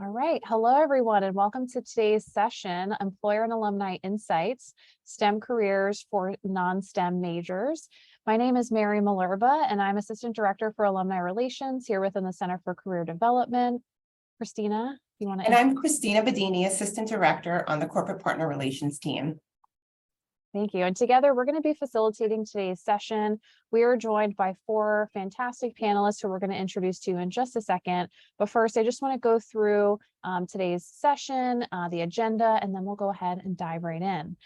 All right. Hello, everyone, and welcome to today's session, Employer and Alumni Insights, STEM Careers for Non-STEM Majors. My name is Malerba, and I'm Assistant Director for Alumni Relations here within the Center for Career Development. Christina, you want to? And I'm Christina Bedini, Assistant Director on the Corporate Partner Relations team. Thank you. And together we're going to be facilitating today's session. We are joined by four fantastic panelists who we're going to introduce to you in just a second. But first, I just want to go through today's session, the agenda, and then we'll go ahead and dive right in.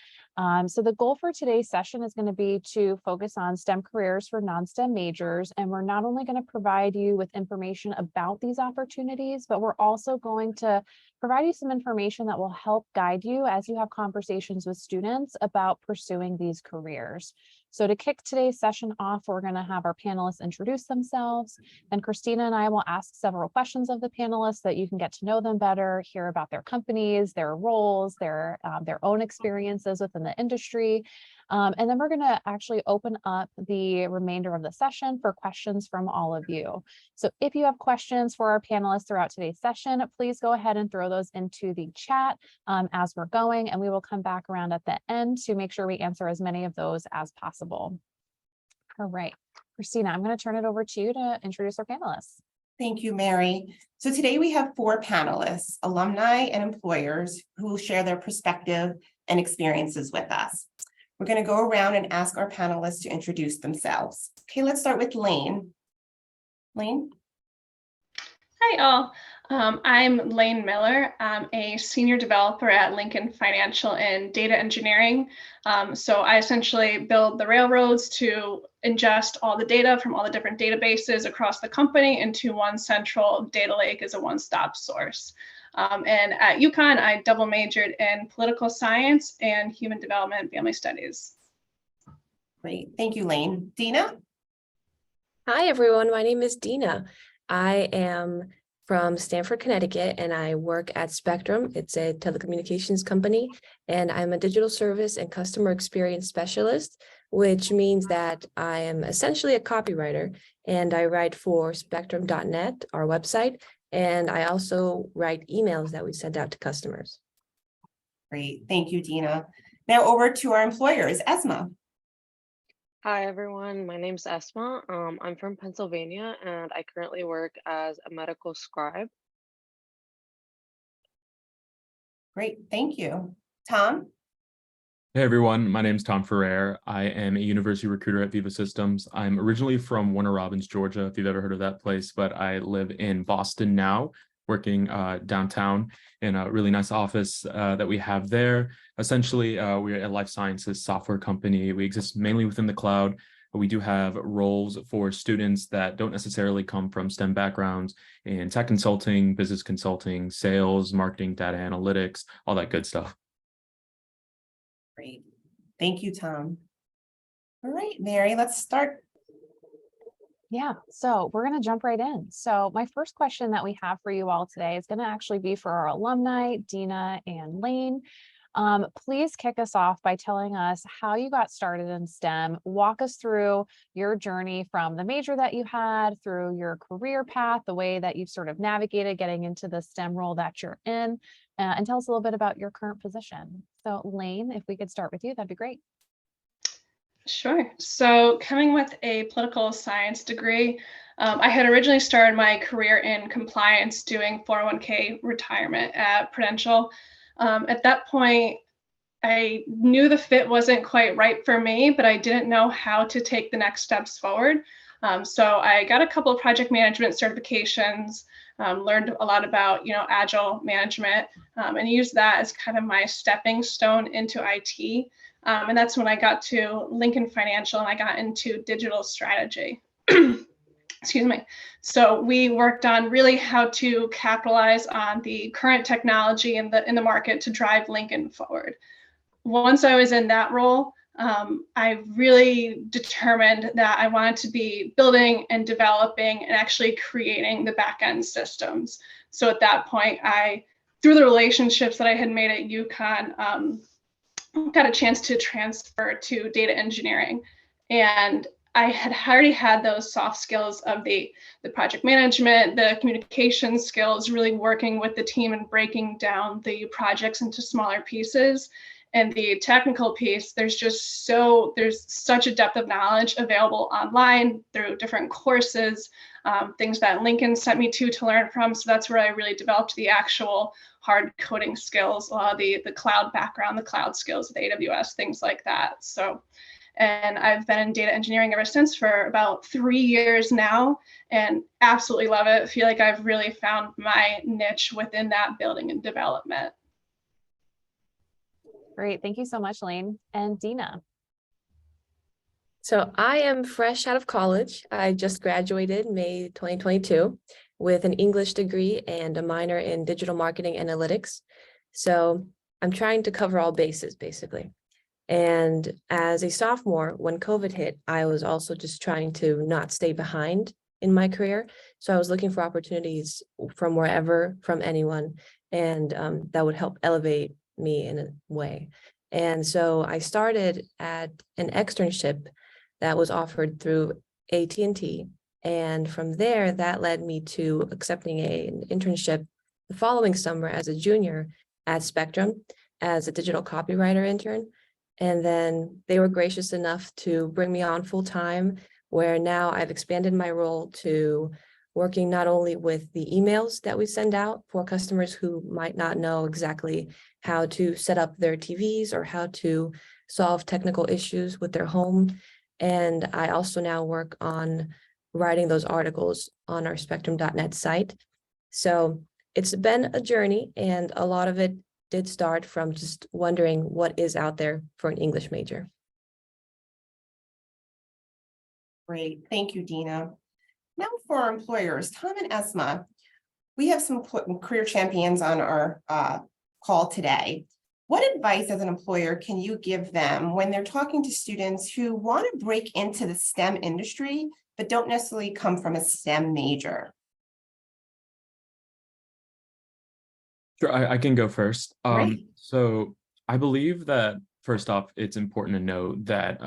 So the goal for today's session is going to be to focus on STEM careers for non-STEM majors. And we're not only going to provide you with information about these opportunities, but we're also going to provide you some information that will help guide you as you have conversations with students about pursuing these careers. So to kick today's session off, we're going to have our panelists introduce themselves, and Christina and I will ask several questions of the panelists that you can get to know them better, hear about their companies, their roles, their own experiences within the industry. And then we're going to actually open up the remainder of the session for questions from all of you. So if you have questions for our panelists throughout today's session, please go ahead and throw those into the chat as we're going, and we will come back around at the end to make sure we answer as many of those as possible. All right, Christina, I'm going to turn it over to you to introduce our panelists. Thank you, Mary. So today we have four panelists, alumni and employers, who will share their perspective and experiences with us. We're going to go around and ask our panelists to introduce themselves. Okay, let's start with Laine. Laine? Hi, all. I'm Laine Miller. I'm a senior developer at Lincoln Financial in data engineering. So I essentially build the railroads to ingest all the data from all the different databases across the company into one central data lake as a one-stop source. And at UConn, I double majored in political science and human development and family studies. Great. Thank you, Laine. Dina? Hi, everyone. My name is Dina. I am from Stamford, Connecticut, and I work at Spectrum. It's a telecommunications company, and I'm a digital service and customer experience specialist, which means that I am essentially a copywriter, and I write for spectrum.net, our website, and I also write emails that we send out to customers. Great. Thank you, Dina. Now over to our employers, Esma. Hi, everyone. My name's Esma. I'm from Pennsylvania, and I currently work as a medical scribe. Great. Thank you. Tom? Hey everyone, my name is Tom Ferrer. I am a university recruiter at Viva Systems. I'm originally from Warner Robins, Georgia, if you've ever heard of that place, but I live in Boston now, working downtown in a really nice office that we have there. Essentially, we're a life sciences software company. We exist mainly within the cloud, but we do have roles for students that don't necessarily come from STEM backgrounds in tech consulting, business consulting, sales, marketing, data analytics, all that good stuff. Great. Thank you, Tom. All right, Mary, let's start. Yeah, so we're going to jump right in. So my first question that we have for you all today is going to actually be for our alumni, Dina and Laine. Please kick us off by telling us how you got started in STEM. Walk us through your journey from the major that you had, through your career path, the way that you've sort of navigated getting into the STEM role that you're in, and tell us a little bit about your current position. So Laine, if we could start with you, that'd be great. Sure. So coming with a political science degree, I had originally started my career in compliance doing 401k retirement at Prudential. At that point, I knew the fit wasn't quite right for me, but I didn't know how to take the next steps forward. So I got a couple of project management certifications, learned a lot about, agile management, and used that as kind of my stepping stone into IT. And that's when I got to Lincoln Financial and I got into digital strategy. Excuse me. So we worked on really how to capitalize on the current technology in the market to drive Lincoln forward. Once I was in that role, I really determined that I wanted to be building and developing and actually creating the back-end systems. So at that point, through the relationships that I had made at UConn, got a chance to transfer to data engineering. And I had already had those soft skills of the project management, the communication skills, really working with the team and breaking down the projects into smaller pieces. And the technical piece, there's such a depth of knowledge available online through different courses, things that Lincoln sent me to learn from. So that's where I really developed the actual hard coding skills, a lot of the cloud background, the cloud skills with AWS, things like that. So, and I've been in data engineering ever since for about 3 years now, and absolutely love it. I feel like I've really found my niche within that building and development. Great. Thank you so much, Laine. And Dina. So I am fresh out of college. I just graduated May 2022 with an English degree and a minor in digital marketing analytics. So I'm trying to cover all bases, basically. And as a sophomore, when COVID hit, I was also just trying to not stay behind in my career. So I was looking for opportunities from wherever, from anyone, and that would help elevate me in a way. And so I started at an externship that was offered through AT&T. And from there, that led me to accepting an internship the following summer as a junior at Spectrum as a digital copywriter intern. And then they were gracious enough to bring me on full time, where now I've expanded my role to working not only with the emails that we send out for customers who might not know exactly how to set up their TVs or how to solve technical issues with their home. And I also now work on writing those articles on our spectrum.net site. So it's been a journey, and a lot of it did start from just wondering what is out there for an English major. Great, thank you, Dina. Now for our employers, Tom and Esma, we have some career champions on our call today. What advice as an employer can you give them when they're talking to students who want to break into the STEM industry, but don't necessarily come from a STEM major? Sure, I can go first. Great. So I believe that first off, it's important to know that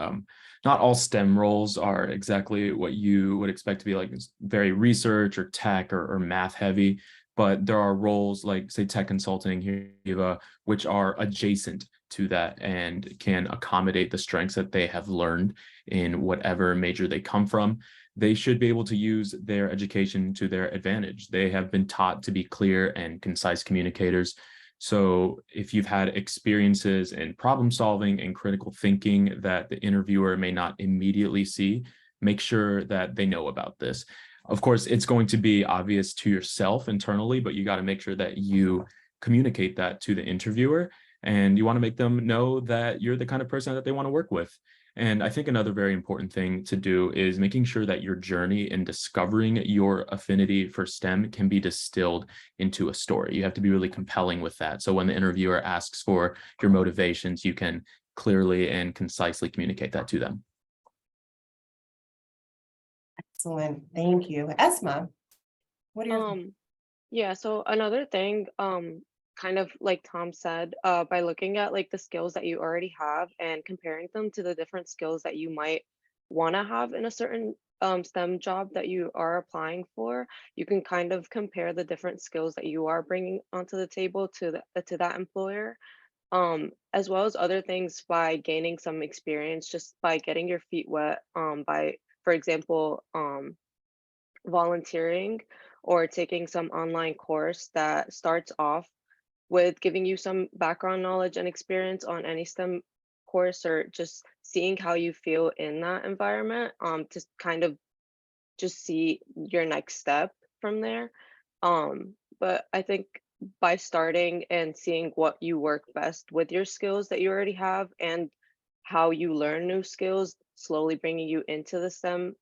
not all STEM roles are exactly what you would expect to be, like very research or tech or math heavy, but there are roles like, say, tech consulting here, which are adjacent to that and can accommodate the strengths that they have learned in whatever major they come from. They should be able to use their education to their advantage. They have been taught to be clear and concise communicators. So if you've had experiences in problem solving and critical thinking that the interviewer may not immediately see, make sure that they know about this. Of course, it's going to be obvious to yourself internally, but you got to make sure that you communicate that to the interviewer, and you want to make them know that you're the kind of person that they want to work with. And I think another very important thing to do is making sure that your journey in discovering your affinity for STEM can be distilled into a story. You have to be really compelling with that. So when the interviewer asks for your motivations, you can clearly and concisely communicate that to them. Excellent, thank you. Esma, what are your Yeah, so another thing, kind of like Tom said, by looking at like the skills that you already have and comparing them to the different skills that you might want to have in a certain STEM job that you are applying for, you can kind of compare the different skills that you are bringing onto the table to that employer, as well as other things by gaining some experience just by getting your feet wet, by, for example, volunteering or taking some online course that starts off with giving you some background knowledge and experience on any STEM course, or just seeing how you feel in that environment, to kind of just see your next step from there. But I think by starting and seeing what you work best with your skills that you already have and how you learn new skills, slowly bringing you into the STEM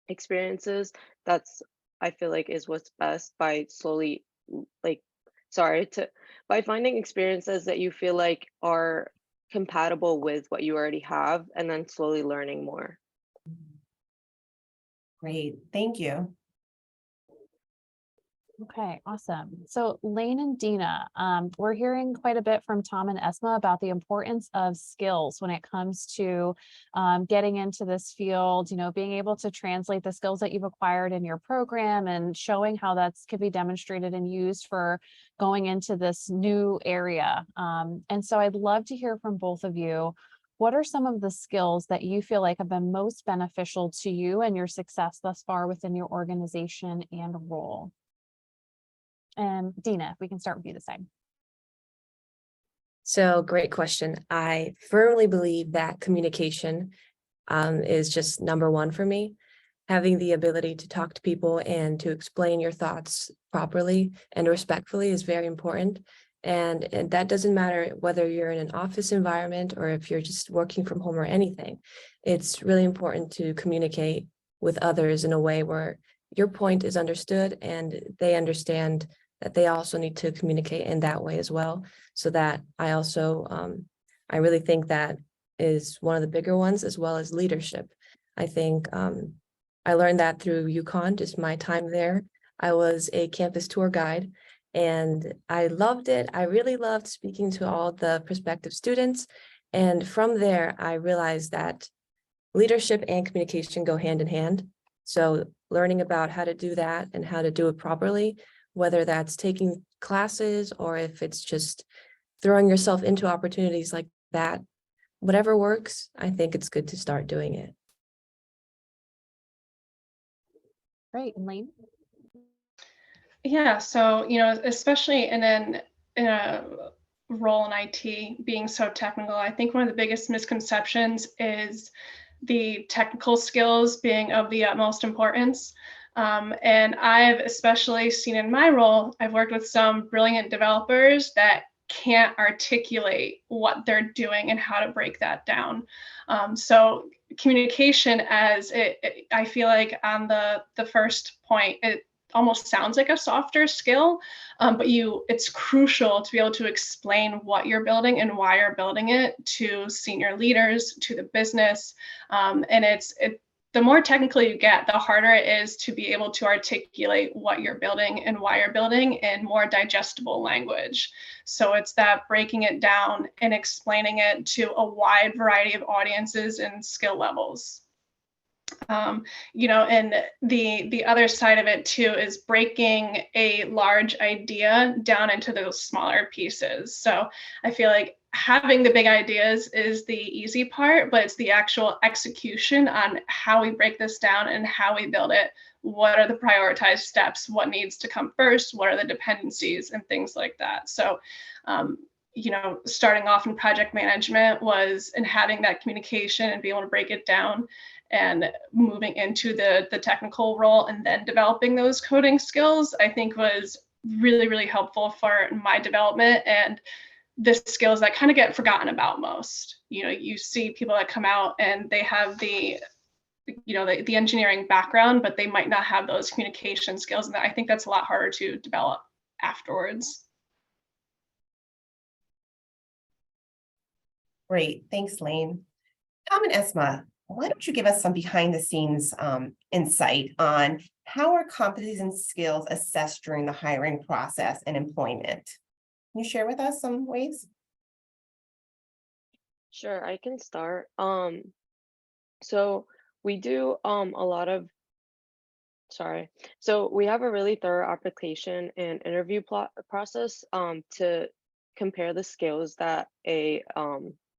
experiences, that's, I feel like, is what's best, by slowly like by finding experiences that you feel like are compatible with what you already have and then slowly learning more. Great, thank you. Okay, awesome. So Laine and Dina, we're hearing quite a bit from Tom and Esma about the importance of skills when it comes to getting into this field, being able to translate the skills that you've acquired in your program and showing how that's can be demonstrated and used for going into this new area. And so I'd love to hear from both of you. What are some of the skills that you feel like have been most beneficial to you and your success thus far within your organization and role? And Dina, if we can start with you this time. So great question. I firmly believe that communication is just number one for me. Having the ability to talk to people and to explain your thoughts properly and respectfully is very important. And that doesn't matter whether you're in an office environment or if you're just working from home or anything. It's really important to communicate with others in a way where your point is understood and they understand that they also need to communicate in that way as well. So that I also, I really think that is one of the bigger ones, as well as leadership. I think I learned that through UConn, just my time there. I was a campus tour guide and I loved it. I really loved speaking to all the prospective students. And from there, I realized that leadership and communication go hand in hand. So learning about how to do that and how to do it properly, whether that's taking classes or if it's just throwing yourself into opportunities like that, whatever works, I think it's good to start doing it. Great, and Laine? Yeah, so especially in a role in IT being so technical, I think one of the biggest misconceptions is the technical skills being of the utmost importance. And I've especially seen in my role, I've worked with some brilliant developers that can't articulate what they're doing and how to break that down. So communication, I feel like on the first point, it almost sounds like a softer skill, but it's crucial to be able to explain what you're building and why you're building it to senior leaders, to the business, and the more technical you get, the harder it is to be able to articulate what you're building and why you're building in more digestible language. So it's that breaking it down and explaining it to a wide variety of audiences and skill levels. And the other side of it too is breaking a large idea down into those smaller pieces. So I feel like having the big ideas is the easy part, but it's the actual execution on how we break this down and how we build it. What are the prioritized steps? What needs to come first? What are the dependencies and things like that? So, starting off in project management and having that communication and being able to break it down, and moving into the technical role and then developing those coding skills, I think was really, really helpful for my development and the skills that kind of get forgotten about most. You see people that come out and they have the engineering background, but they might not have those communication skills. And I think that's a lot harder to develop afterwards. Great, thanks, Laine. Tom and Esma, why don't you give us some behind the scenes insight on how are competencies and skills assessed during the hiring process and employment? Can you share with us some ways? Sure, I can start. So we do so we have a really thorough application and interview process to compare the skills that a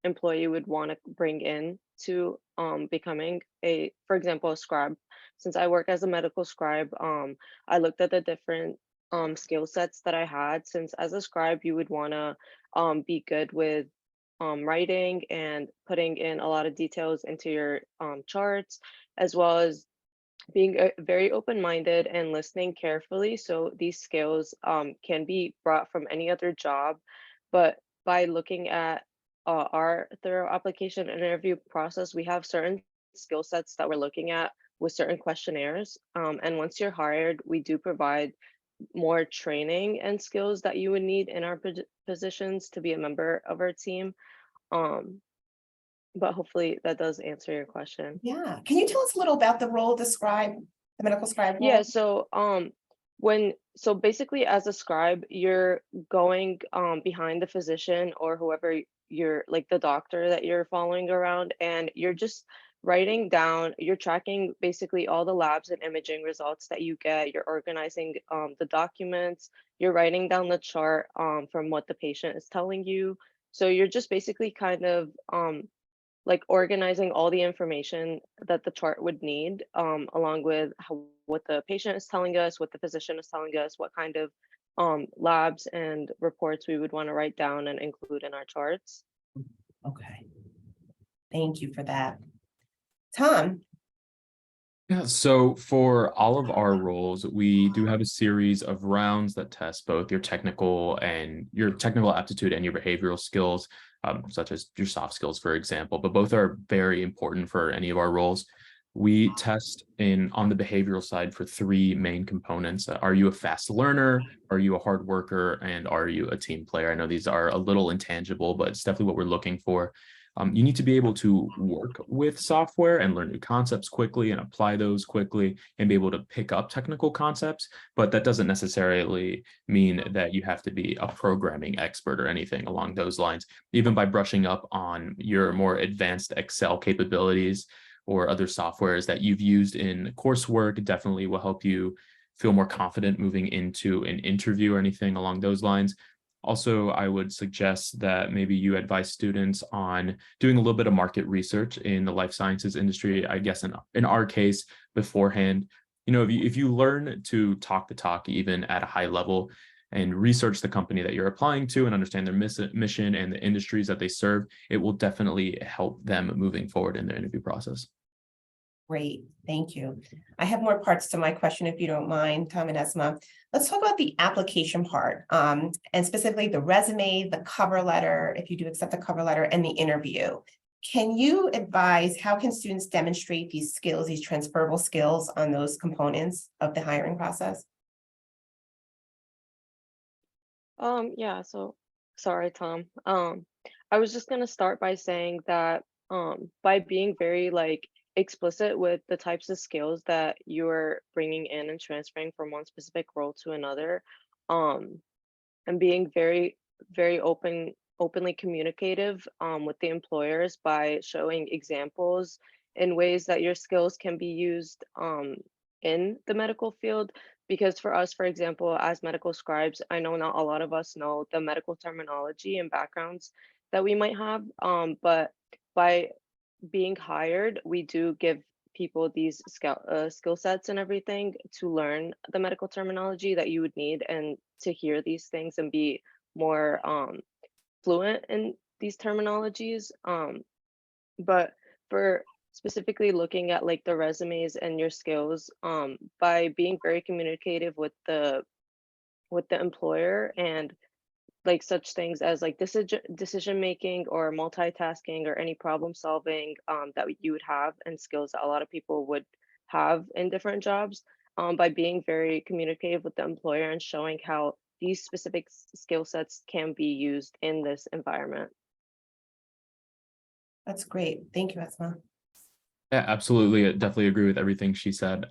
employee would want to bring in to becoming for example, a scribe. Since I work as a medical scribe, I looked at the different skill sets that I had, since as a scribe you would want to be good with writing and putting in a lot of details into your charts, as well as being very open-minded and listening carefully. So these skills can be brought from any other job, but by looking at our thorough application and interview process, we have certain skill sets that we're looking at with certain questionnaires. And once you're hired, we do provide more training and skills that you would need in our positions to be a member of our team. But hopefully that does answer your question. Yeah, can you tell us a little about the role of the scribe, the medical scribe role? Yeah, so So basically as a scribe, you're going behind the physician or whoever you're like the doctor that you're following around, and you're just writing down, you're tracking basically all the labs and imaging results that you get. You're organizing the documents, you're writing down the chart from what the patient is telling you. So you're just basically kind of like organizing all the information that the chart would need, along with what the patient is telling us, what the physician is telling us, what kind of labs and reports we would want to write down and include in our charts. Okay. Thank you for that. Tom, Yeah, so for all of our roles, we do have a series of rounds that test both your technical aptitude and your behavioral skills, such as your soft skills, for example, but both are very important for any of our roles. We test on the behavioral side for three main components. Are you a fast learner? Are you a hard worker? And are you a team player? I know these are a little intangible, but it's definitely what we're looking for. You need to be able to work with software and learn new concepts quickly and apply those quickly and be able to pick up technical concepts, but that doesn't necessarily mean that you have to be a programming expert or anything along those lines. Even by brushing up on your more advanced Excel capabilities or other softwares that you've used in coursework definitely will help you feel more confident moving into an interview or anything along those lines. Also, I would suggest that maybe you advise students on doing a little bit of market research in the life sciences industry. I guess in our case beforehand, if you learn to talk the talk even at a high level and research the company that you're applying to and understand their mission and the industries that they serve, it will definitely help them moving forward in their interview process. great, thank you. I have more parts to my question, if you don't mind, Tom and Esma. Let's talk about the application part, and specifically the resume, the cover letter, if you do accept the cover letter, and the interview. Can you advise how can students demonstrate these skills, these transferable skills on those components of the hiring process? Yeah, so sorry, Tom. I was just gonna start by saying that by being very like explicit with the types of skills that you're bringing in and transferring from one specific role to another, um, and being very, very openly communicative with the employers by showing examples in ways that your skills can be used in the medical field. Because for us, for example, as medical scribes, I know not a lot of us know the medical terminology and backgrounds that we might have, but by being hired, we do give people these skill sets and everything to learn the medical terminology that you would need and to hear these things and be more fluent in these terminologies. But for specifically looking at like the resumes and your skills, by being very communicative with the employer and like such things as like decision making or multitasking or any problem solving that you would have, and skills that a lot of people would have in different jobs, by being very communicative with the employer and showing how these specific skill sets can be used in this environment. That's great. Thank you, Esma. Yeah, absolutely. I definitely agree with everything she said.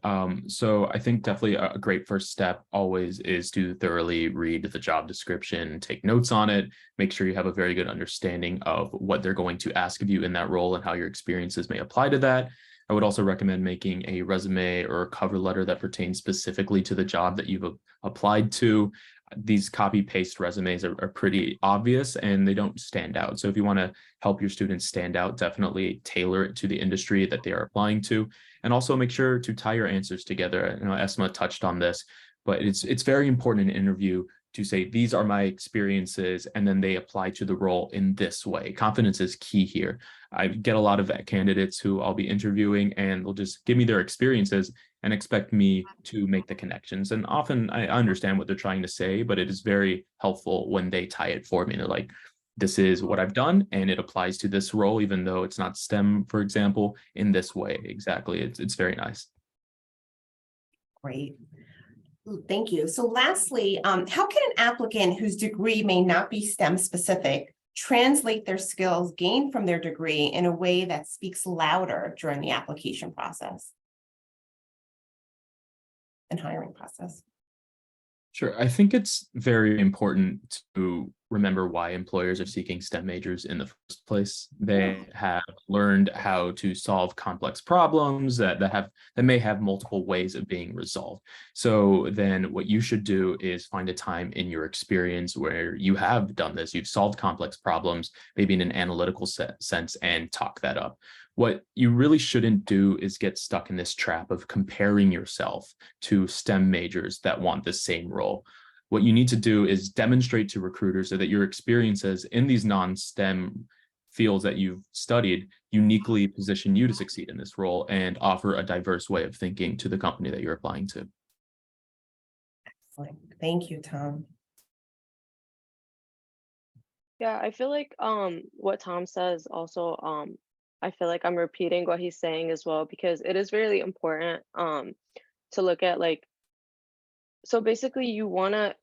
So I think definitely a great first step always is to thoroughly read the job description, take notes on it, make sure you have a very good understanding of what they're going to ask of you in that role and how your experiences may apply to that. I would also recommend making a resume or a cover letter that pertains specifically to the job that you've applied to. These copy paste resumes are pretty obvious and they don't stand out. So if you want to help your students stand out, definitely tailor it to the industry that they are applying to. And also make sure to tie your answers together. I know Esma touched on this, but it's very important in an interview to say, these are my experiences, and then they apply to the role in this way. Confidence is key here. I get a lot of candidates who I'll be interviewing and they'll just give me their experiences and expect me to make the connections. And often I understand what they're trying to say, but it is very helpful when they tie it for me. They're like, this is what I've done and it applies to this role, even though it's not STEM, for example, in this way. Exactly. It's very nice. Great. Thank you. So lastly, how can an applicant whose degree may not be STEM specific translate their skills gained from their degree in a way that speaks louder during the application process and hiring process? Sure. I think it's very important to remember why employers are seeking STEM majors in the first place. They have learned how to solve complex problems that may have multiple ways of being resolved. So then what you should do is find a time in your experience where you have done this. You've solved complex problems, maybe in an analytical sense, and talk that up. What you really shouldn't do is get stuck in this trap of comparing yourself to STEM majors that want the same role. What you need to do is demonstrate to recruiters so that your experiences in these non-STEM fields that you've studied uniquely position you to succeed in this role and offer a diverse way of thinking to the company that you're applying to. Excellent. Thank you, Tom. Yeah, I feel like what Tom says also, I feel like I'm repeating what he's saying as well, because it is really important to look at, like, so basically you want to,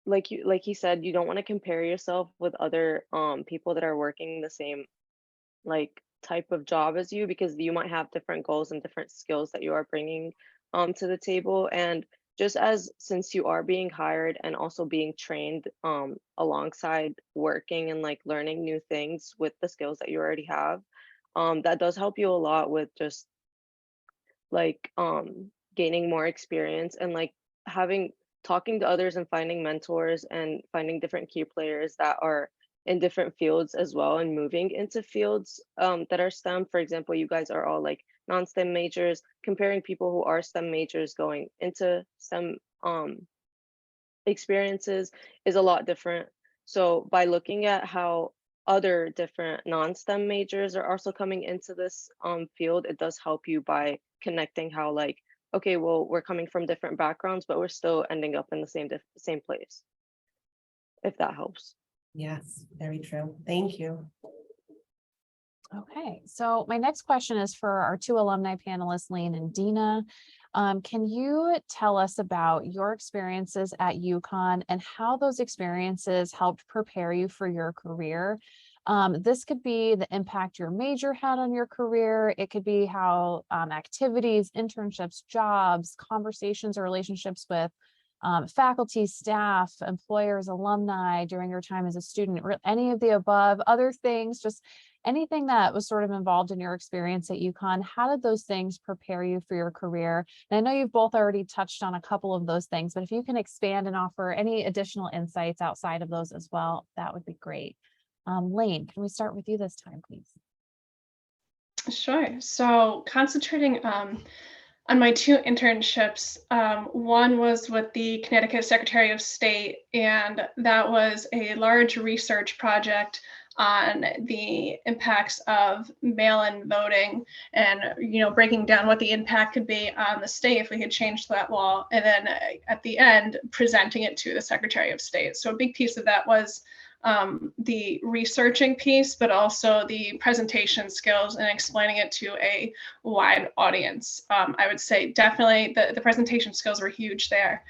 like he said, you don't want to compare yourself with other people that are working the same like type of job as you, because you might have different goals and different skills that you are bringing to the table. And just as, since you are being hired and also being trained alongside working and like learning new things with the skills that you already have, that does help you a lot with just like gaining more experience and like having, talking to others and finding mentors and finding different key players that are in different fields as well, and moving into fields that are STEM. For example, you guys are all like non-STEM majors. Comparing people who are STEM majors going into STEM experiences is a lot different. So by looking at how other different non-STEM majors are also coming into this field, it does help you by connecting how, like, okay, well, we're coming from different backgrounds, but we're still ending up in the same place, if that helps. Yes, very true. Thank you. Okay, so my next question is for our two alumni panelists, Laine and Dina. Can you tell us about your experiences at UConn and how those experiences helped prepare you for your career? This could be the impact your major had on your career. It could be how activities, internships, jobs, conversations, or relationships with faculty, staff, employers, alumni during your time as a student, any of the above, other things, just anything that was sort of involved in your experience at UConn. How did those things prepare you for your career? And I know you've both already touched on a couple of those things, but if you can expand and offer any additional insights outside of those as well, that would be great. Laine, can we start with you this time, please? Sure. So concentrating on my two internships, one was with the Connecticut Secretary of State, and that was a large research project on the impacts of mail-in voting, and breaking down what the impact could be on the state if we had changed that law, and then at the end presenting it to the Secretary of State. So a big piece of that was the researching piece, but also the presentation skills and explaining it to a wide audience. I would say definitely the presentation skills were huge there.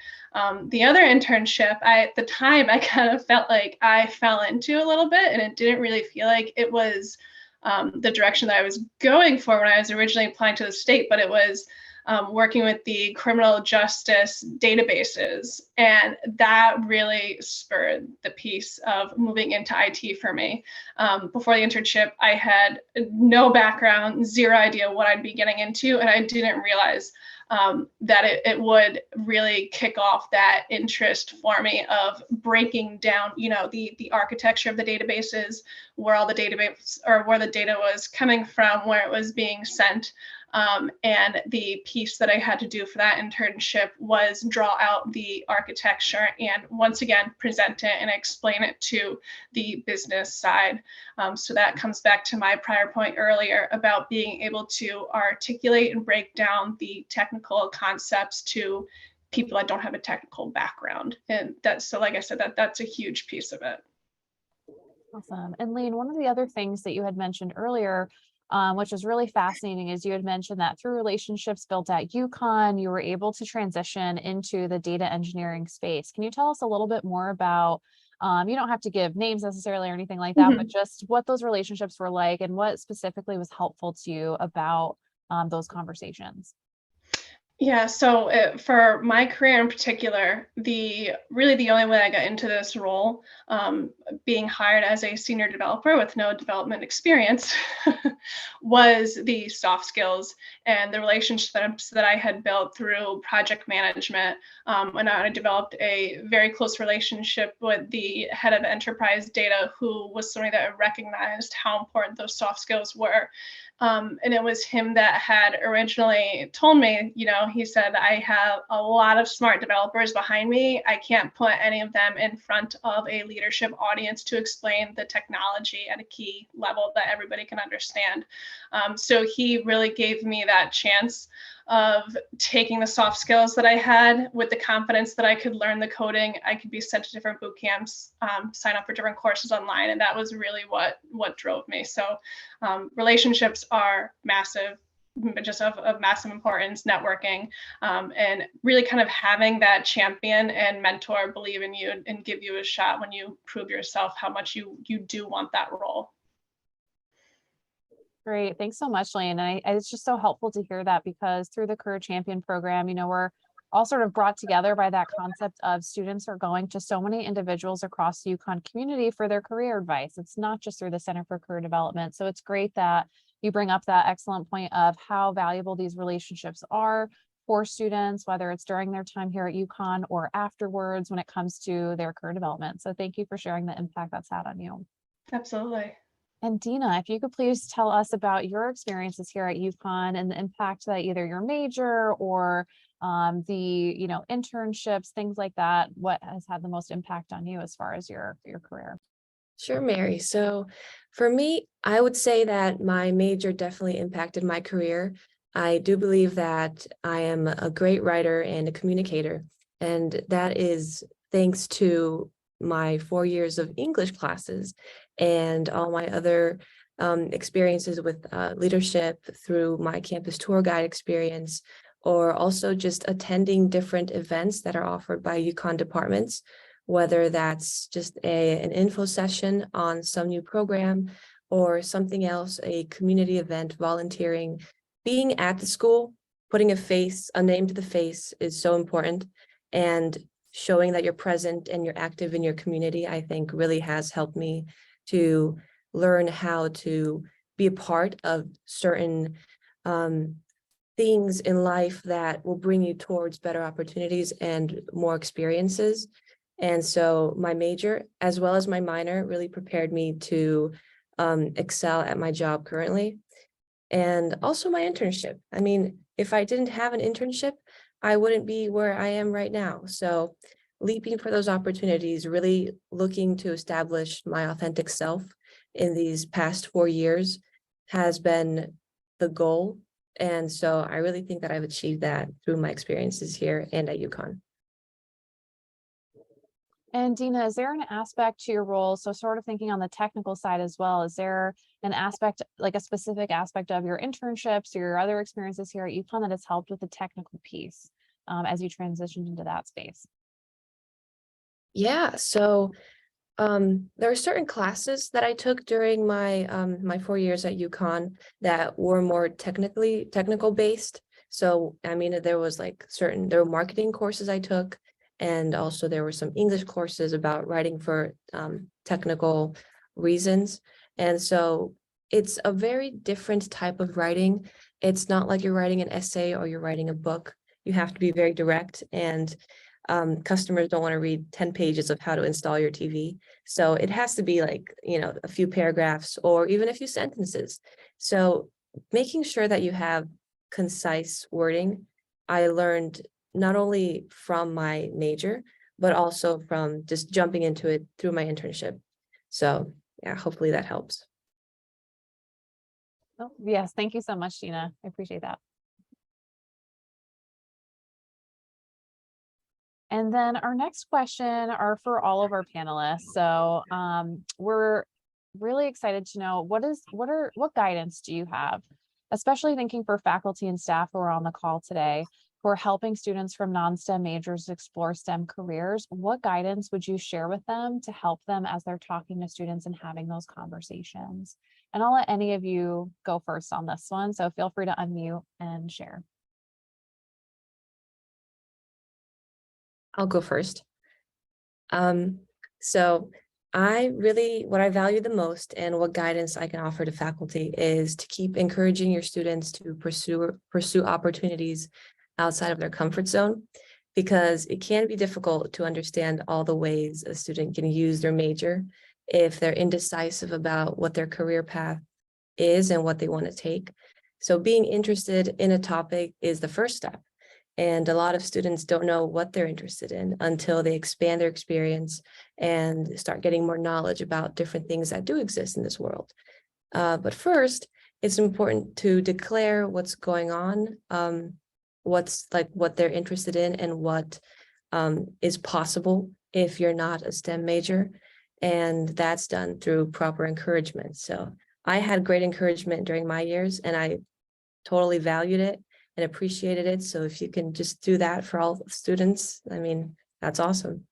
The other internship, at the time, I kind of felt like I fell into a little bit, and it didn't really feel like it was the direction that I was going for when I was originally applying to the state, but it was working with the criminal justice databases. And that really spurred the piece of moving into IT for me. Before the internship, I had no background, zero idea what I'd be getting into, and I didn't realize that it would really kick off that interest for me of breaking down, the architecture of the databases, where all the database or where the data was coming from, where it was being sent. And the piece that I had to do for that internship was draw out the architecture and once again present it and explain it to the business side. So that comes back to my prior point earlier about being able to articulate and break down the technical concepts to people that don't have a technical background. And that's, so like I said, that's a huge piece of it. Awesome. And Laine, one of the other things that you had mentioned earlier, which was really fascinating, is you had mentioned that through relationships built at UConn, you were able to transition into the data engineering space. Can you tell us a little bit more about, you don't have to give names necessarily or anything like that, but just what those relationships were like and what specifically was helpful to you about those conversations? Yeah, so for my career in particular, really the only way I got into this role, being hired as a senior developer with no development experience, was the soft skills and the relationships that I had built through project management. And I developed a very close relationship with the head of enterprise data, who was somebody that recognized how important those soft skills were. And it was him that had originally told me, he said, I have a lot of smart developers behind me. I can't put any of them in front of a leadership audience to explain the technology at a key level that everybody can understand. So he really gave me that chance of taking the soft skills that I had with the confidence that I could learn the coding. I could be sent to different boot camps, sign up for different courses online. And that was really what drove me. So relationships are massive, just of massive importance, networking, and really kind of having that champion and mentor believe in you and give you a shot when you prove yourself how much you do want that role. Great. Thanks so much, Laine. And it's just so helpful to hear that, because through the Career Champion program, we're all sort of brought together by that concept of students are going to so many individuals across the UConn community for their career advice. It's not just through the Center for Career Development. So it's great that you bring up that excellent point of how valuable these relationships are for students, whether it's during their time here at UConn or afterwards when it comes to their career development. So thank you for sharing the impact that's had on you. Absolutely. And Dina, if you could please tell us about your experiences here at UConn and the impact that either your major or the internships, things like that, what has had the most impact on you as far as your career? Sure, Mary. So for me, I would say that my major definitely impacted my career. I do believe that I am a great writer and a communicator, and that is thanks to my 4 years of English classes and all my other experiences with leadership through my campus tour guide experience, or also just attending different events that are offered by UConn departments, whether that's just an info session on some new program or something else, a community event, volunteering. Being at the school, putting a name to the face is so important, and showing that you're present and you're active in your community, I think really has helped me to learn how to be a part of certain things in life that will bring you towards better opportunities and more experiences. And so my major, as well as my minor, really prepared me to excel at my job currently. And also my internship. I mean, if I didn't have an internship, I wouldn't be where I am right now. So leaping for those opportunities, really looking to establish my authentic self in these past 4 years has been the goal. And so I really think that I've achieved that through my experiences here and at UConn. And Dina, is there an aspect to your role? So sort of thinking on the technical side as well, is there an aspect, like a specific aspect of your internships or your other experiences here at UConn that has helped with the technical piece as you transitioned into that space? Yeah, so there are certain classes that I took during my my 4 years at UConn that were more technical based. So I mean, there were marketing courses I took, and also there were some English courses about writing for technical reasons. And so it's a very different type of writing. It's not like you're writing an essay or you're writing a book. You have to be very direct, and customers don't want to read 10 pages of how to install your TV. So it has to be like, a few paragraphs or even a few sentences. So making sure that you have concise wording, I learned not only from my major, but also from just jumping into it through my internship. So yeah, hopefully that helps. Oh, yes, thank you so much, Dina. I appreciate that. And then our next question are for all of our panelists. So we're really excited to know what guidance do you have, especially thinking for faculty and staff who are on the call today, who are helping students from non-STEM majors explore STEM careers. What guidance would you share with them to help them as they're talking to students and having those conversations? And I'll let any of you go first on this one. So feel free to unmute and share. I'll go first. So what I value the most and what guidance I can offer to faculty is to keep encouraging your students to pursue opportunities outside of their comfort zone, because it can be difficult to understand all the ways a student can use their major if they're indecisive about what their career path is and what they want to take. So being interested in a topic is the first step. And a lot of students don't know what they're interested in until they expand their experience and start getting more knowledge about different things that do exist in this world. But first, it's important to declare what's going on, what they're interested in, and what is possible if you're not a STEM major. And that's done through proper encouragement. So I had great encouragement during my years, and I totally valued it and appreciated it. So if you can just do that for all students, I mean, that's awesome.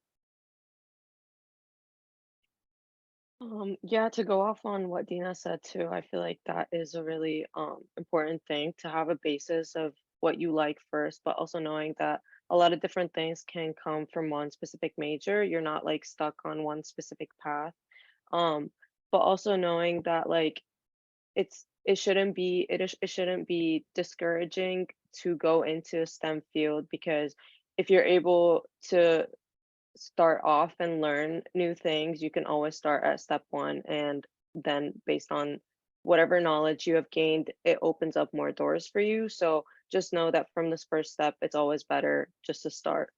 Yeah, to go off on what Dina said too, I feel like that is a really important thing, to have a basis of what you like first, but also knowing that a lot of different things can come from one specific major. You're not like stuck on one specific path. Um, but also knowing that like it shouldn't be discouraging to go into a STEM field, because if you're able to start off and learn new things, you can always start at step one, and then based on whatever knowledge you have gained, it opens up more doors for you. So just know that from this first step, it's always better just to start.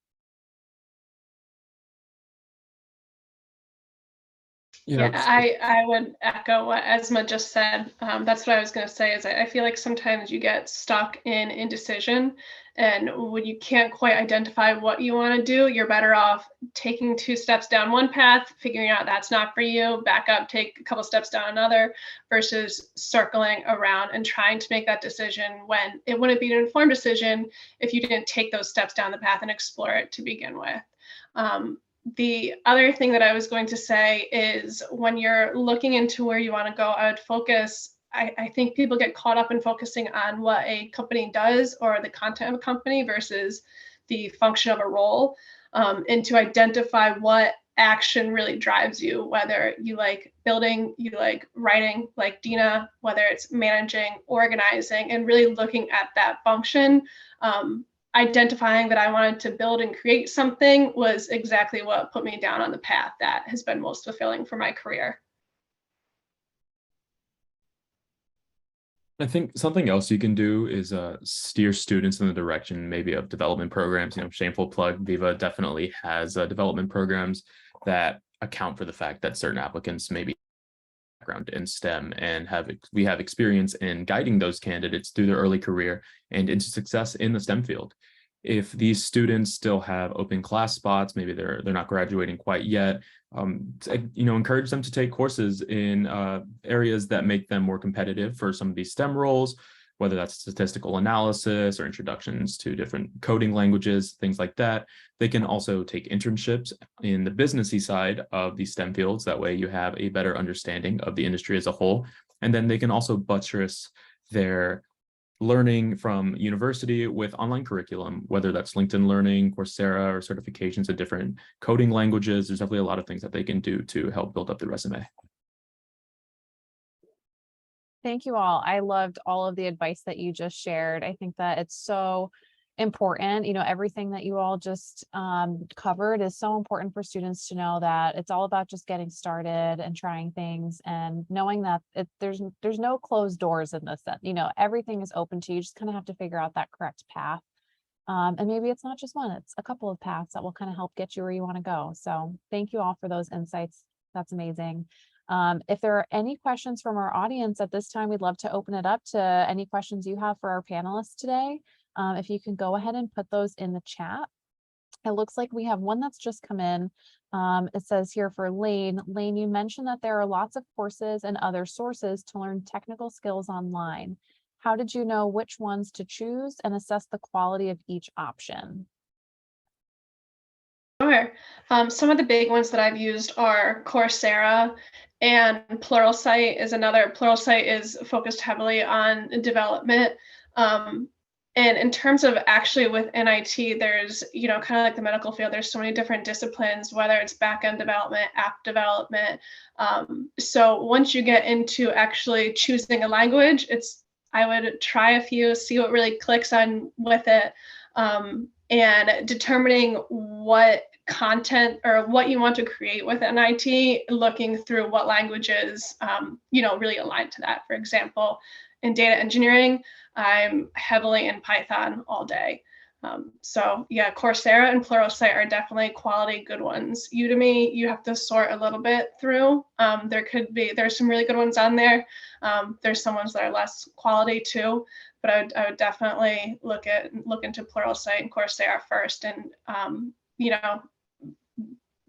Yeah, I would echo what Esma just said. That's what I was going to say, is I feel like sometimes you get stuck in indecision, and when you can't quite identify what you want to do, you're better off taking 2 steps down one path, figuring out that's not for you, back up, take a couple steps down another, versus circling around and trying to make that decision when it wouldn't be an informed decision if you didn't take those steps down the path and explore it to begin with. The other thing that I was going to say is, when you're looking into where you want to go, I would focus. I think people get caught up in focusing on what a company does or the content of a company versus the function of a role, and to identify what action really drives you, whether you like building, you like writing, like Dina, whether it's managing, organizing, and really looking at that function. Identifying that I wanted to build and create something was exactly what put me down on the path that has been most fulfilling for my career. I think something else you can do is steer students in the direction maybe of development programs. Shameful plug, Viva definitely has development programs that account for the fact that certain applicants maybe background in STEM, and we have experience in guiding those candidates through their early career and into success in the STEM field. If these students still have open class spots, maybe they're not graduating quite yet, encourage them to take courses in areas that make them more competitive for some of these STEM roles, whether that's statistical analysis or introductions to different coding languages, things like that. They can also take internships in the businessy side of the STEM fields. That way you have a better understanding of the industry as a whole. And then they can also buttress their learning from university with online curriculum, whether that's LinkedIn Learning, Coursera, or certifications in different coding languages. There's definitely a lot of things that they can do to help build up the resume. Thank you all. I loved all of the advice that you just shared. I think that it's so important. Everything that you all just covered is so important for students to know, that it's all about just getting started and trying things, and knowing that there's no closed doors in this, that everything is open to you. Just kind of have to figure out that correct path. And maybe it's not just one, it's a couple of paths that will kind of help get you where you want to go. So thank you all for those insights. That's amazing. If there are any questions from our audience at this time, we'd love to open it up to any questions you have for our panelists today. If you can go ahead and put those in the chat. It looks like we have one that's just come in. It says here for Laine. Laine, you mentioned that there are lots of courses and other sources to learn technical skills online. How did you know which ones to choose and assess the quality of each option? Sure. Some of the big ones that I've used are Coursera, and Pluralsight is another. Pluralsight is focused heavily on development. And in terms of actually within IT, there's, you know, kind of like the medical field, there's so many different disciplines, whether it's back-end development, app development. So once you get into actually choosing a language, I would try a few, see what really clicks on with it, and determining what content or what you want to create within IT, looking through what languages, you know, really align to that. For example, in data engineering, I'm heavily in Python all day. So yeah, Coursera and Pluralsight are definitely quality good ones. Udemy, you have to sort a little bit through. There's some really good ones on there. There's some ones that are less quality too, but I would definitely look into Pluralsight and Coursera first, and you know,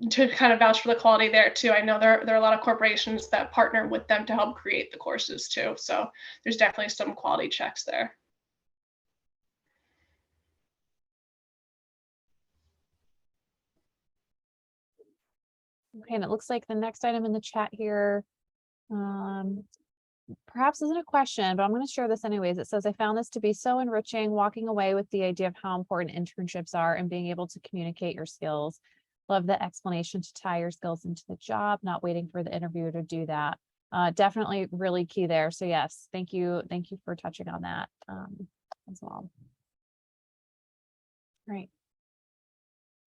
to kind of vouch for the quality there too. I know there are a lot of corporations that partner with them to help create the courses too. So there's definitely some quality checks there. Okay, and it looks like the next item in the chat here, perhaps isn't a question, but I'm going to share this anyways. It says, I found this to be so enriching, walking away with the idea of how important internships are and being able to communicate your skills. Love the explanation to tie your skills into the job, not waiting for the interviewer to do that. Definitely really key there. So yes, thank you. Thank you for touching on that as well. Great.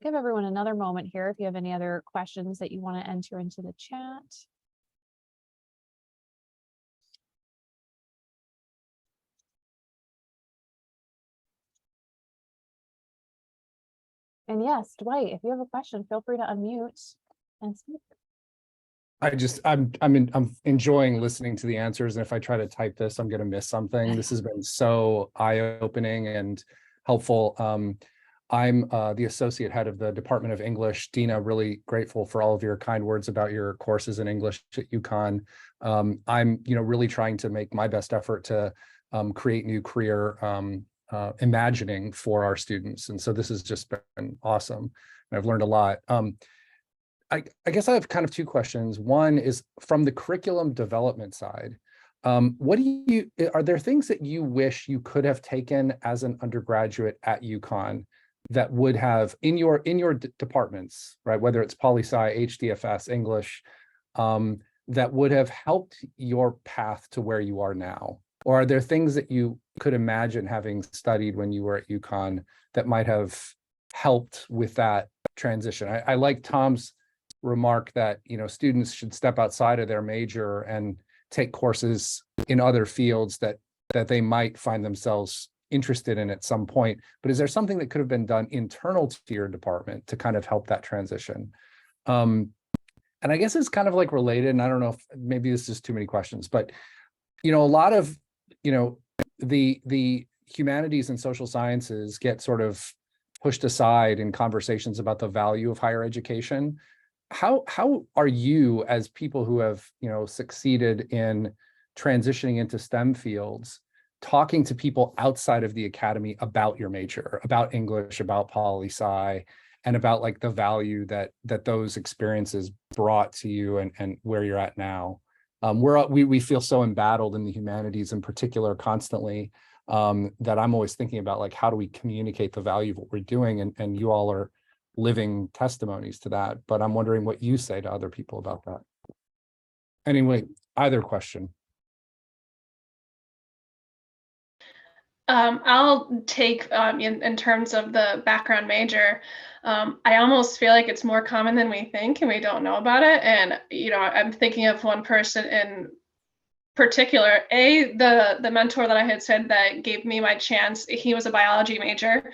Give everyone another moment here if you have any other questions that you want to enter into the chat. And yes, Dwight, if you have a question, feel free to unmute and speak. I'm enjoying listening to the answers, and if I try to type this, I'm going to miss something. This has been so eye-opening and helpful. I'm the associate head of the Department of English. Dina, really grateful for all of your kind words about your courses in English at UConn. I'm, really trying to make my best effort to create new career imagining for our students, and so this has just been awesome. And I've learned a lot. I guess I have kind of two questions. One is from the curriculum development side. Are there things that you wish you could have taken as an undergraduate at UConn that would have in your departments, right? Whether it's poli-sci, HDFS, English, that would have helped your path to where you are now? Or are there things that you could imagine having studied when you were at UConn that might have helped with that transition? I like Tom's remark that students should step outside of their major and take courses in other fields that they might find themselves interested in at some point. But is there something that could have been done internal to your department to kind of help that transition? And I guess it's kind of like related, and I don't know if maybe this is too many questions, but a lot of the humanities and social sciences get sort of pushed aside in conversations about the value of higher education. How are you, as people who have succeeded in transitioning into STEM fields, talking to people outside of the academy about your major, about English, about poli-sci, and about like the value that those experiences brought to you and where you're at now? We feel so embattled in the humanities in particular constantly, that I'm always thinking about like, how do we communicate the value of what we're doing? And you all are living testimonies to that, but I'm wondering what you say to other people about that. Anyway, either question. I'll take in terms of the background major. I almost feel like it's more common than we think, and we don't know about it. And I'm thinking of one person in particular. The mentor that I had said that gave me my chance, he was a biology major,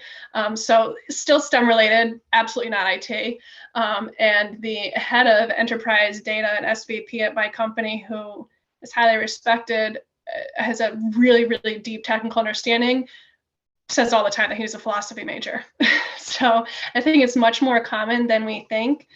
so still STEM related, absolutely not IT. And the head of enterprise data and SVP at my company, who is highly respected, has a really, really deep technical understanding, says all the time that he was a philosophy major. So I think it's much more common than we think.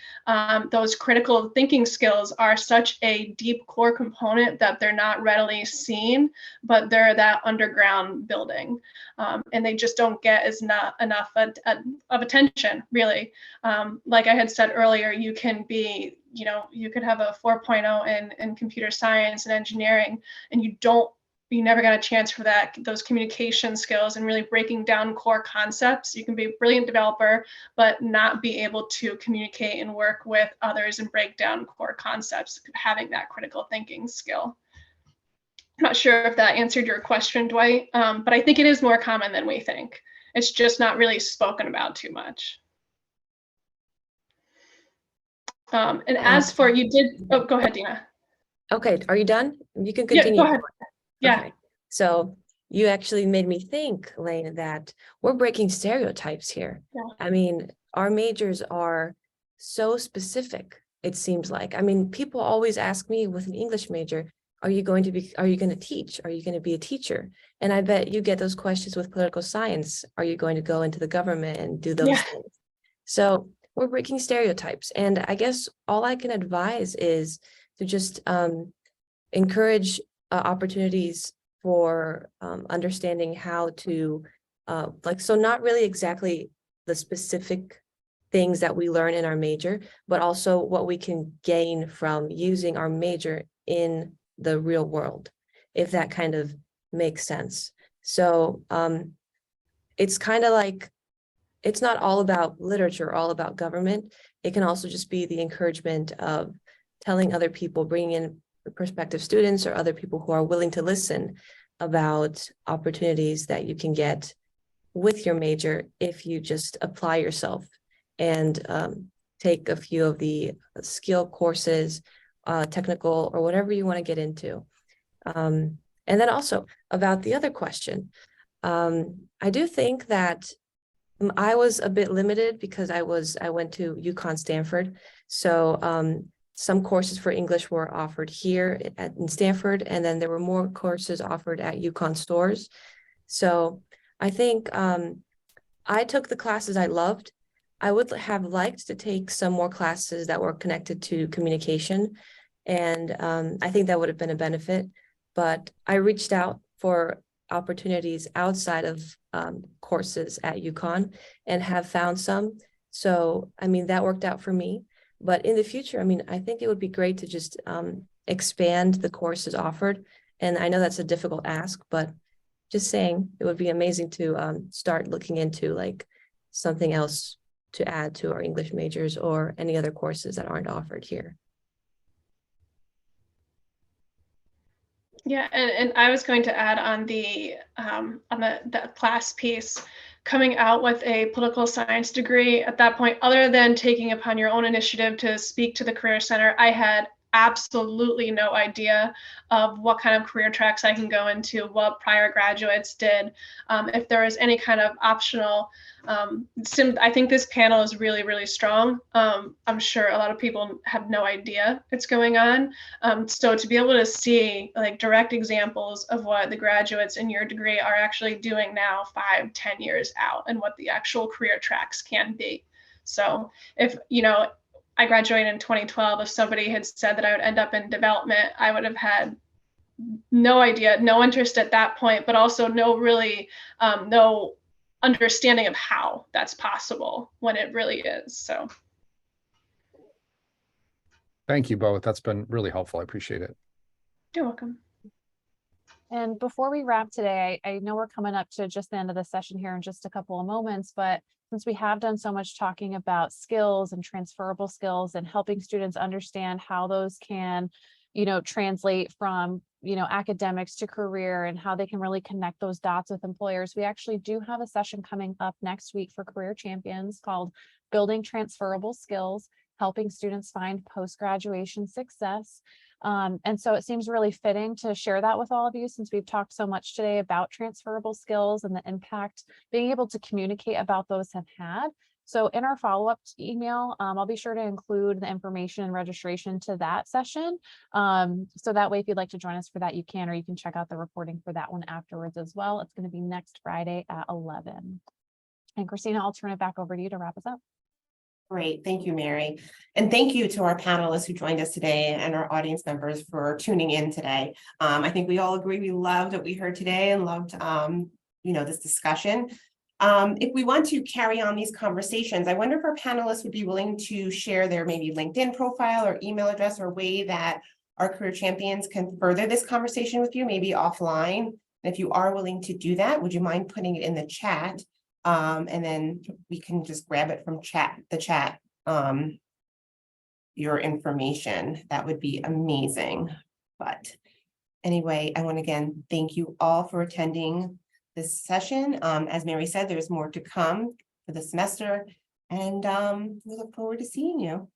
Those critical thinking skills are such a deep core component that they're not readily seen, but they're that underground building. And they just don't get enough of attention, really. Like I had said earlier, you can be, you could have a 4.0 in computer science and engineering, and you don't you never got a chance for those communication skills and really breaking down core concepts. You can be a brilliant developer, but not be able to communicate and work with others and break down core concepts, having that critical thinking skill. I'm not sure if that answered your question, Dwight, but I think it is more common than we think. It's just not really spoken about too much. And as for oh, go ahead, Dina. Okay, are you done? You can Yeah, continue. go ahead. Yeah. Okay. So you actually made me think, Laine, that we're breaking stereotypes here. Yeah. I mean, our majors are so specific, it seems like. I mean, people always ask me with an English major, are you going to teach? Are you going to be a teacher? And I bet you get those questions with political science. Are you going to go into the government and do those things? So we're breaking stereotypes. And I guess all I can advise is to just encourage opportunities for understanding how to so not really exactly the specific things that we learn in our major, but also what we can gain from using our major in the real world, if that kind of makes sense. So it's kind of like, it's not all about literature, all about government. It can also just be the encouragement of telling other people, bringing in prospective students or other people who are willing to listen about opportunities that you can get with your major if you just apply yourself and take a few of the skill courses, technical, or whatever you want to get into. And then also about the other question, I do think that I was a bit limited because I went to UConn Stanford. So some courses for English were offered here in Stanford, and then there were more courses offered at UConn stores. So I think I took the classes I loved. I would have liked to take some more classes that were connected to communication, and I think that would have been a benefit. But I reached out for opportunities outside of courses at UConn and have found some. So, I mean, that worked out for me. But in the future, I mean, I think it would be great to just expand the courses offered. And I know that's a difficult ask, but just saying, it would be amazing to start looking into like something else to add to our English majors or any other courses that aren't offered here. Yeah, and I was going to add on the class piece, coming out with a political science degree at that point, other than taking upon your own initiative to speak to the Career Center, I had absolutely no idea of what kind of career tracks I can go into, what prior graduates did, if there was any kind of optional. I think this panel is really, really strong. I'm sure a lot of people have no idea it's going on. So to be able to see like direct examples of what the graduates in your degree are actually doing now 5-10 years out and what the actual career tracks can be. So if, you know, I graduated in 2012, if somebody had said that I would end up in development, I would have had no idea, no interest at that point, but also no understanding of how that's possible when it really is. So. Thank you both. That's been really helpful. I appreciate it. You're welcome. And before we wrap today, I know we're coming up to just the end of the session here in just a couple of moments, but since we have done so much talking about skills and transferable skills and helping students understand how those can, you know, translate from, you know, academics to career and how they can really connect those dots with employers, we actually do have a session coming up next week for career champions called Building Transferable Skills, Helping Students Find Post-Graduation Success. And so it seems really fitting to share that with all of you since we've talked so much today about transferable skills and the impact being able to communicate about those have had. So in our follow-up email, I'll be sure to include the information and registration to that session. So that way, if you'd like to join us for that, you can, or you can check out the recording for that one afterwards as well. It's going to be next Friday at 11. And Christina, I'll turn it back over to you to wrap us up. Great. Thank you, Mary. And thank you to our panelists who joined us today and our audience members for tuning in today. I think we all agree we loved what we heard today and loved, you know, this discussion. If we want to carry on these conversations, I wonder if our panelists would be willing to share their maybe LinkedIn profile or email address or way that our career champions can further this conversation with you, maybe offline. And if you are willing to do that, would you mind putting it in the chat? And then we can just grab it from the chat. Your information, that would be amazing. But anyway, I want to again thank you all for attending this session. As Mary said, there's more to come for the semester, and we look forward to seeing you.